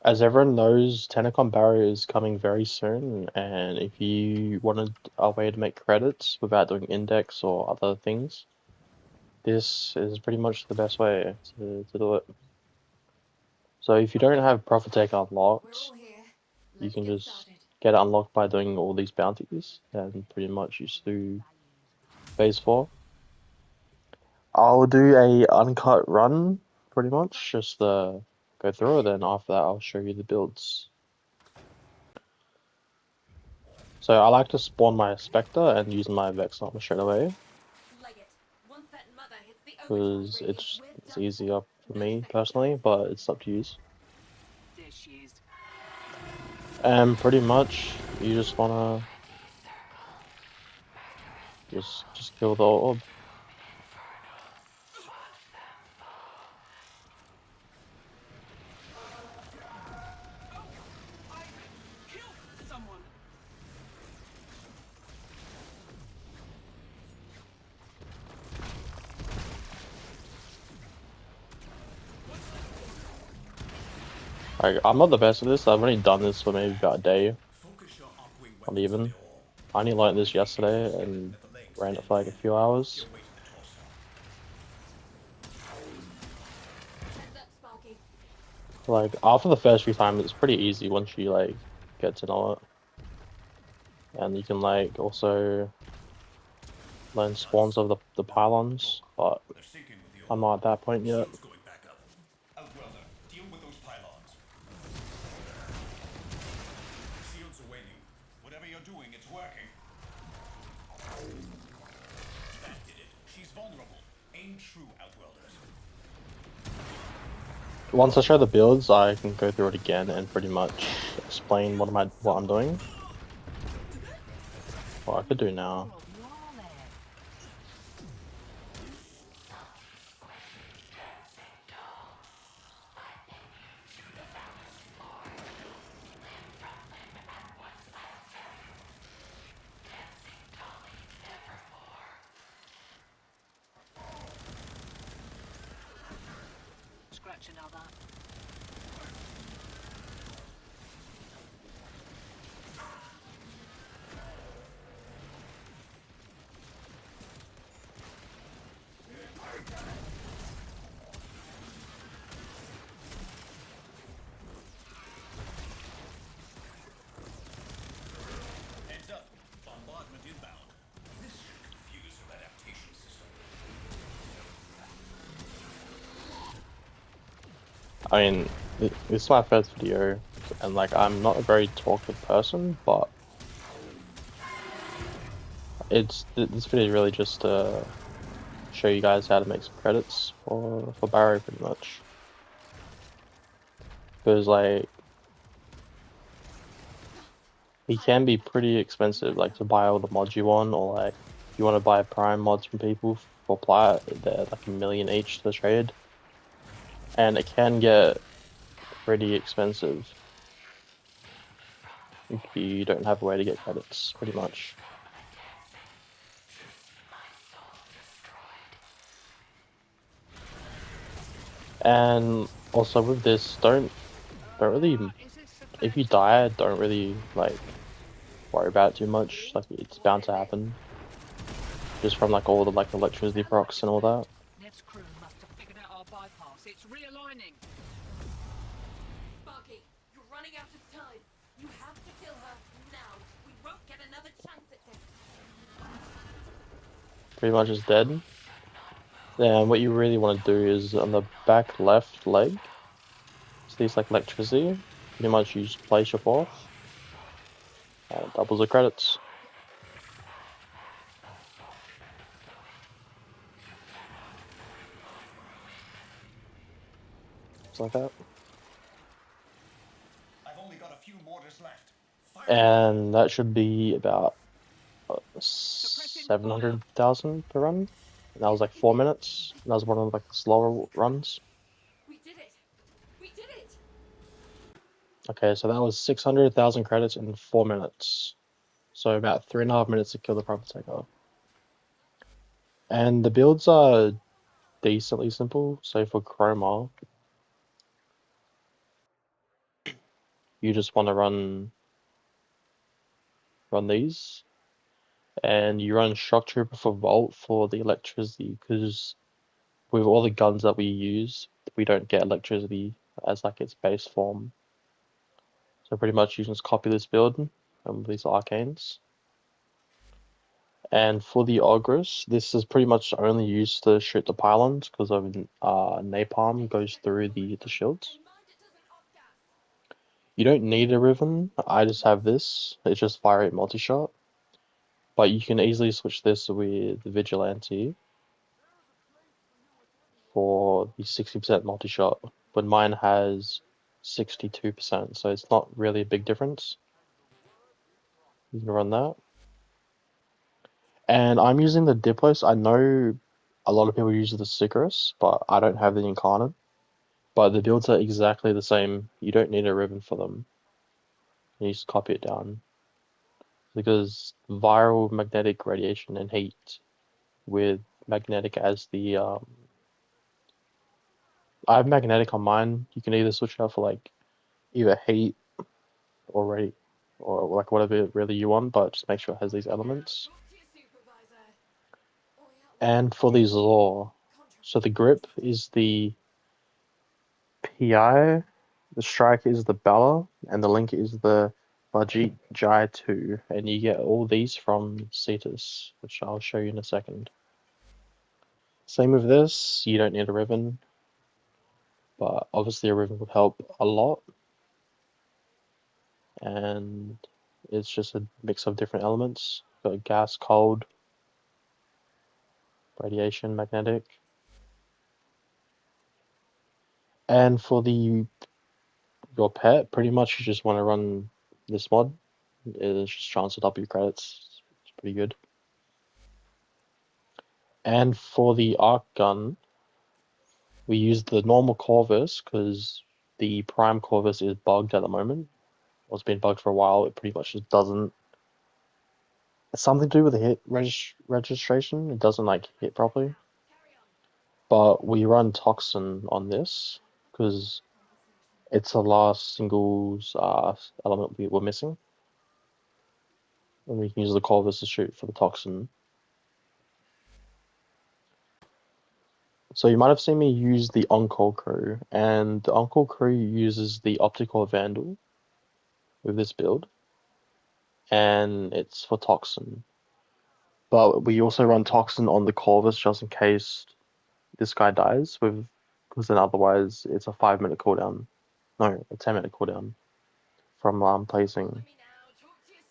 As everyone knows, Tennocon Barro is coming very soon, and if you wanted a way to make credits without doing index or other things, this is pretty much the best way to do it. So if you don't have Profit Take unlocked, you can just get it unlocked by doing all these bounties, and pretty much just do phase 4. I'll do a uncut run, pretty much, just go through it, then after that I'll show you the builds. So I like to spawn my Spectre and use my Vex Armor straight away, because it's easier for me personally, but it's up to you. And pretty much you just wanna just kill the orb. Like, I'm not the best at this. I've only done this for maybe about a day, not even. I only learned this yesterday and ran it for like a few hours. Like, after the first few times, it's pretty easy once you like get to know it. And you can like also learn spawns of the pylons, but I'm not at that point yet. Whatever you're doing, it's working. That did it. She's vulnerable. Ain't true, Outworlders. Once I show the builds, I can go through it again and pretty much explain what I'm doing. What I could do now. Scratch another. Heads up. Bombardment inbound. This should confuse her adaptation system. I mean, this is my first video, and like I'm not a very talkative person, but this video is really just to show you guys how to make some credits for Barro, pretty much. Because like he can be pretty expensive, like to buy all the mods you want, or like if you want to buy prime mods from people for plat, they're like 1 million each to the trade, and it can get pretty expensive if you don't have a way to get credits, pretty much. And also with this, don't really, if you die, don't really like worry about it too much. Like, it's bound to happen, just from like all the like electricity procs and all that. Nev's crew must have figured out our bypass. It's realigning. Sparky, you're running out of time. You have to kill her now. We won't get another chance at this. Pretty much is dead. Then what you really want to do is on the back left leg, so these like electricity, pretty much you just place your fourth, and it doubles the credits. Just like that. I've only got a few mortars left. Fire And that should be about 700,000 per run. And that was like 4 minutes. And that was one of like the slower runs. We did it. We did it. Okay, so that was 600,000 credits in 4 minutes. So about 3.5 minutes to kill the Profit Taker. And the builds are decently simple. So for Chroma, you just want to run these, and you run Shock Trooper for Volt for the electricity, because with all the guns that we use, we don't get electricity as like its base form. So pretty much you just copy this build and these arcanes. And for the Ogress, this is pretty much only used to shoot the pylons because of napalm goes through the shields. Mind it doesn't off-gas. You don't need a Riven. I just have this. It's just fire rate multi-shot. But you can easily switch this with the Vigilante for the 60% multi-shot, but mine has 62%, so it's not really a big difference. You can run that. And I'm using the Diplos. I know a lot of people use the Sicarus, but I don't have the Incarnate. But the builds are exactly the same. You don't need a ribbon for them. You just copy it down. Because viral magnetic radiation and heat with magnetic as the I have magnetic on mine. You can either switch out for like either heat or rate or like whatever really you want, but just make sure it has these elements. Talk to your supervisor. Oh, yeah, And for the Zor, so the grip is the PI, the strike is the Bella, and the link is the Bajit Jai 2, and you get all these from Cetus, which I'll show you in a second. Same with this, you don't need a ribbon, but obviously a ribbon would help a lot, and it's just a mix of different elements. Got gas, cold, radiation, magnetic. And for the your pet, pretty much you just want to run this mod. It's just chance to W credits. It's pretty good. And for the arc gun, we use the normal Corvus because the Prime Corvus is bugged at the moment. Well, it's been bugged for a while. It pretty much just doesn't. It's something to do with the hit registration. It doesn't like hit properly. But we run Toxin on this because it's the last singles element we were missing. And we can use the Corvus to shoot for the Toxin. So you might have seen me use the On-Call Crew, and the On-Call Crew uses the Optical Vandal with this build, and it's for Toxin. But we also run Toxin on the Corvus just in case this guy dies, because then otherwise it's a 5-minute cooldown. No, a 10-minute cooldown from placing.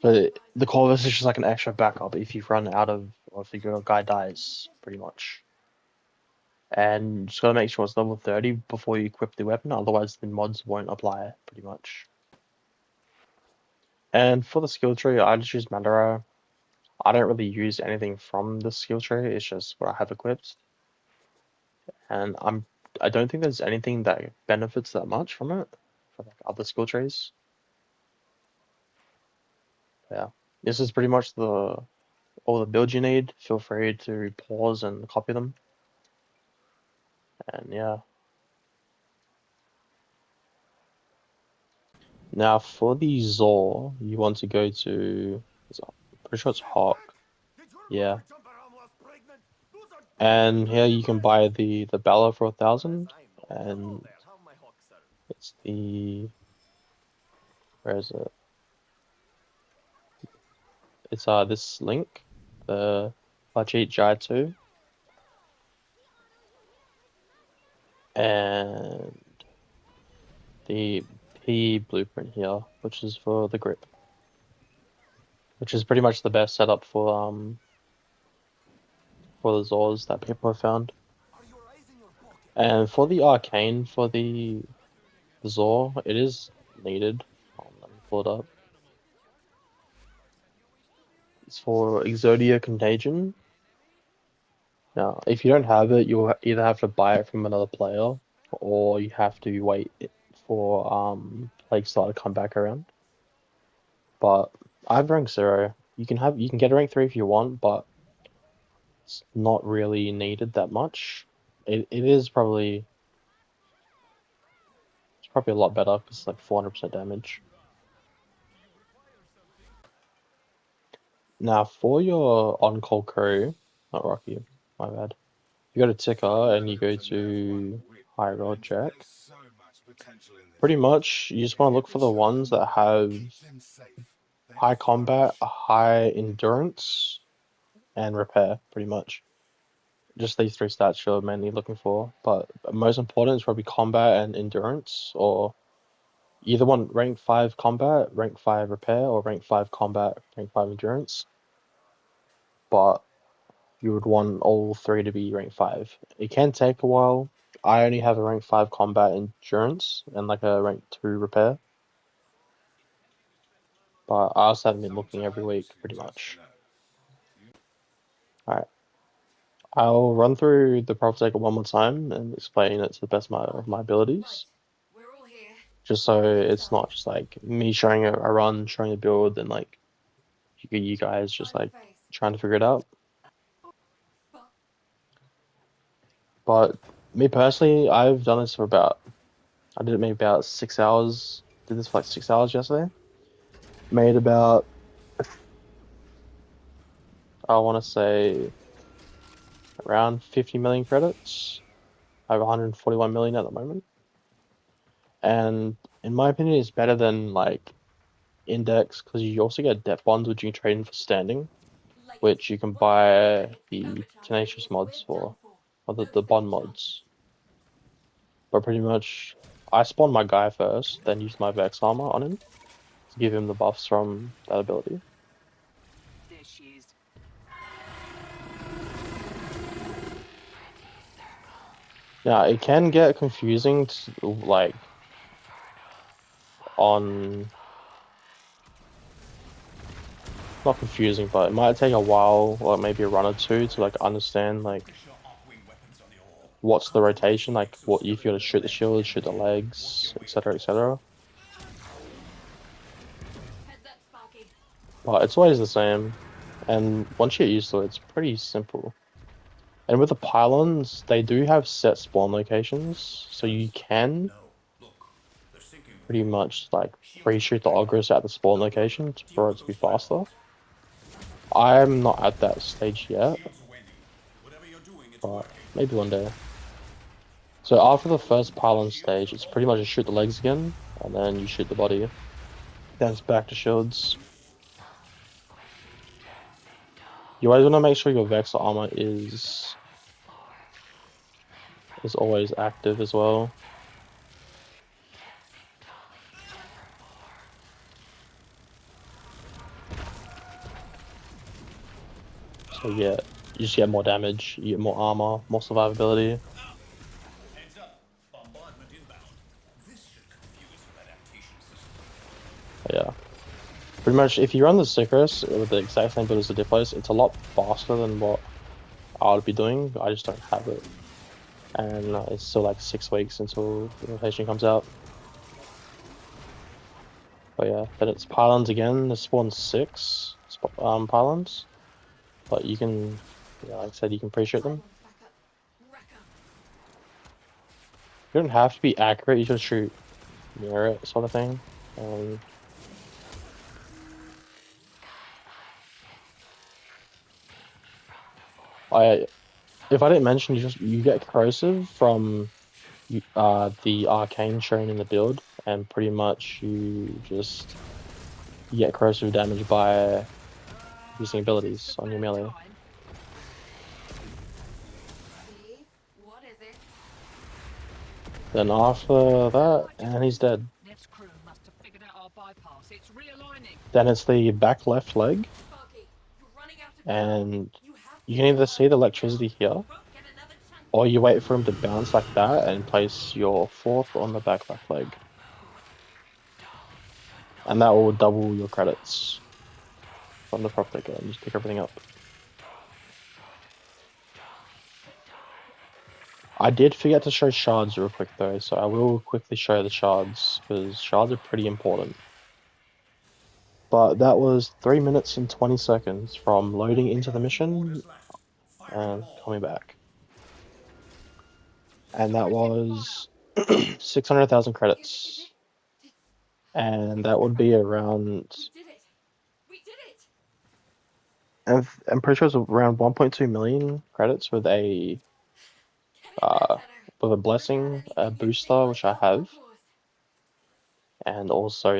But the Corvus is just like an extra backup if you run out of, or if your guy dies, pretty much. And you just gotta make sure it's level 30 before you equip the weapon, otherwise the mods won't apply, pretty much. And for the skill tree, I just use Mandara. I don't really use anything from the skill tree, it's just what I have equipped. And I don't think there's anything that benefits that much from it, for like other skill trees. Yeah. This is pretty much all the builds you need. Feel free to pause and copy them. And yeah. Now for the Zor, you want to go to, I'm pretty sure it's Hawk. Yeah. And here you can buy the Bella for 1,000, and it's the, where is it? It's this link, the Bajit Jai 2, and the P blueprint here, which is for the grip, which is pretty much the best setup for the Zors that people have found. And for the arcane for the Zor, it is needed. Let me pull it up. It's for Exodia Contagion. Now, if you don't have it, you'll either have to buy it from another player, or you have to wait for Plague Star to come back around. But I have rank 0. You can get a rank 3 if you want, but it's not really needed that much. It is probably a lot better because it's like 400% damage. Now for your on-call crew, not Rocky, my bad. You go to ticker and you go to high roll check. Pretty much, you just want to look for the ones that have high combat, high endurance, and repair. Pretty much, just these three stats you're mainly looking for. But most important is probably combat and endurance, or either one rank 5 combat, rank 5 repair, or rank 5 combat, rank 5 endurance. But you would want all three to be rank 5. It can take a while. I only have a rank 5 combat endurance and like a rank 2 repair. But I also haven't been looking every week, pretty much. Alright. I'll run through the Profiteker one more time and explain it to the best of my abilities. We're all here. Just so it's not just like me showing a run, showing a build, and like you guys just like trying to figure it out. But me personally, I've done this for I did it maybe about 6 hours. Did this for like 6 hours yesterday. Made about, I want to say, around 50 million credits. I have 141 million at the moment. And in my opinion, it's better than like Index because you also get depth bonds which you can trade in for standing, which you can buy the Tenacious mods for, or the bond mods. But pretty much, I spawned my guy first, then used my Vex armor on him to give him the buffs from that ability. There she is. Now, it can get confusing to, like, on... Not confusing, but it might take a while, or maybe a run or two, to, like, understand, like, what's the rotation, like, what if you to shoot the shield, shoot the legs, etc., etc. Heads up, Sparky. But it's always the same, and once you get used to it, it's pretty simple. And with the pylons, they do have set spawn locations, so you can pretty much like pre-shoot the Ogres at the spawn location for it to be faster. I'm not at that stage yet, but maybe one day. So after the first pylon stage, it's pretty much just shoot the legs again, and then you shoot the body. Then it's back to shields. You always want to make sure your Vex armor is always active as well. So yeah, you just get more damage, you get more armor, more survivability. Heads up. Bombardment inbound. This should confuse your adaptation system. Yeah. Pretty much, if you run the Sickers with the exact same build as the Diplos, it's a lot faster than what I would be doing. I just don't have it. And it's still like 6 weeks until the rotation comes out. But yeah, then it's pylons again. There's spawn 6 pylons. But you can, yeah, like I said, you can pre-shoot them. You don't have to be accurate, you just shoot near it, sort of thing. If I didn't mention, you get corrosive from the arcane shown in the build, and pretty much you get corrosive damage by using abilities on your melee. What is it? Then after that, and he's dead. Ned's crew must have figured out our bypass. It's realigning. Then it's the back left leg, Sparky, you're running out of and You have you can either see the electricity here, won't get another chance. or you wait for him to bounce like that and place your 4th on the back left leg. And that will double your credits from the prop ticker and just pick everything up. I did forget to show shards real quick though, so I will quickly show the shards, because shards are pretty important. But that was 3 minutes and 20 seconds from loading into the mission and coming back. And that was 600,000 credits. And that would be around... We did it. We did it. And I'm pretty sure it's around 1.2 million credits with a Get better. blessing, a Anything you booster think which might I help, have, of course. and also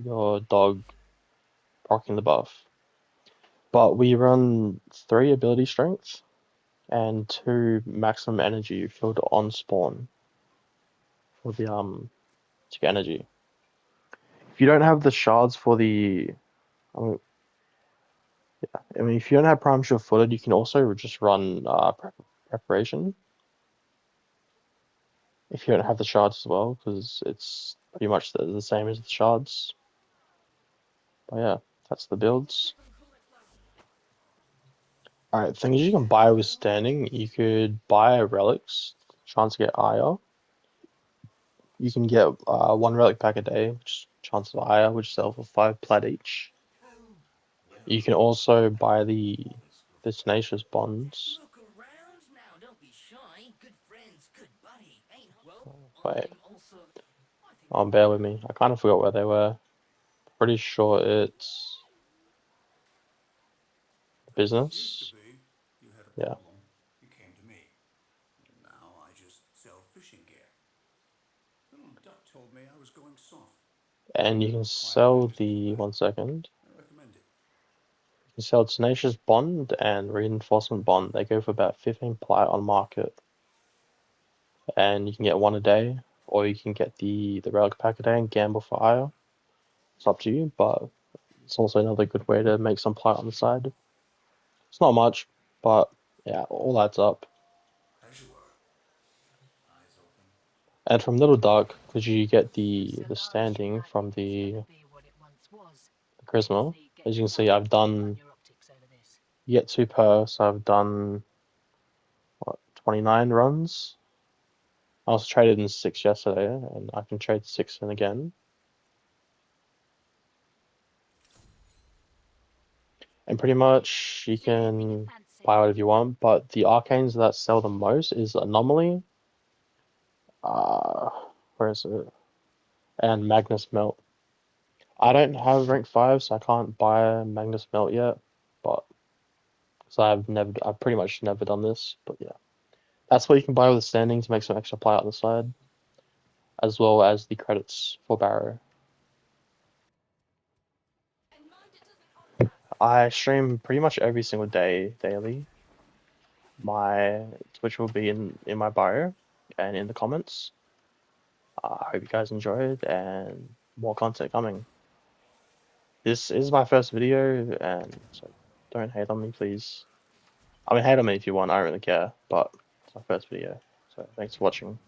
your dog proccing the buff. But we run 3 ability strength and 2 maximum energy filled on spawn for the to get energy. If you don't have the shards for the, I mean, if you don't have prime shield footed, you can also just run preparation. If you don't have the shards as well, because it's pretty much the same as the shards. But yeah, that's the builds. Alright, things you can buy with standing. You could buy relics, chance to get Aya. You can get 1 relic pack a day, which is chance of Aya, which sell for 5 plat each. You can also buy the tenacious bonds. Look around now, don't be shy. Good friends, good buddy. Ain't well, Wait, I'm also. I think bear with me. I kind of forgot where they were. Pretty sure it's Used to business. be. You had a Yeah. problem. You came to me. Now I just sell fishing gear. Little Duck told me I was going soft. And you can Quiet sell life isn't the, bad. 1 second. I recommend it. You can sell tenacious bond and reinforcement bond. They go for about 15 plat on market. And you can get 1 a day, or you can get the relic pack a day and gamble for Aya. It's up to you, but it's also another good way to make some plat on the side. It's not much, but yeah, all adds up. As you were. Eyes open. And from Little Dark, because you get the standing from the charisma. As you can see, I've done, you get 2 per, so I've done what, 29 runs. I was traded in 6 yesterday, and I can trade 6 in again. And pretty much you can buy whatever you want, but the arcanes that sell the most is Anomaly, where is it? And Magnus Melt. I don't have rank 5, so I can't buy Magnus Melt yet, but so I've pretty much never done this, but yeah. That's what you can buy with the standing to make some extra play on the side, as well as the credits for Barro. I stream pretty much every single day, daily. My Twitch will be in my bio and in the comments. I hope you guys enjoyed, and more content coming. This is my first video, and so don't hate on me, please. I mean, hate on me if you want, I don't really care, but it's my first video, so thanks for watching.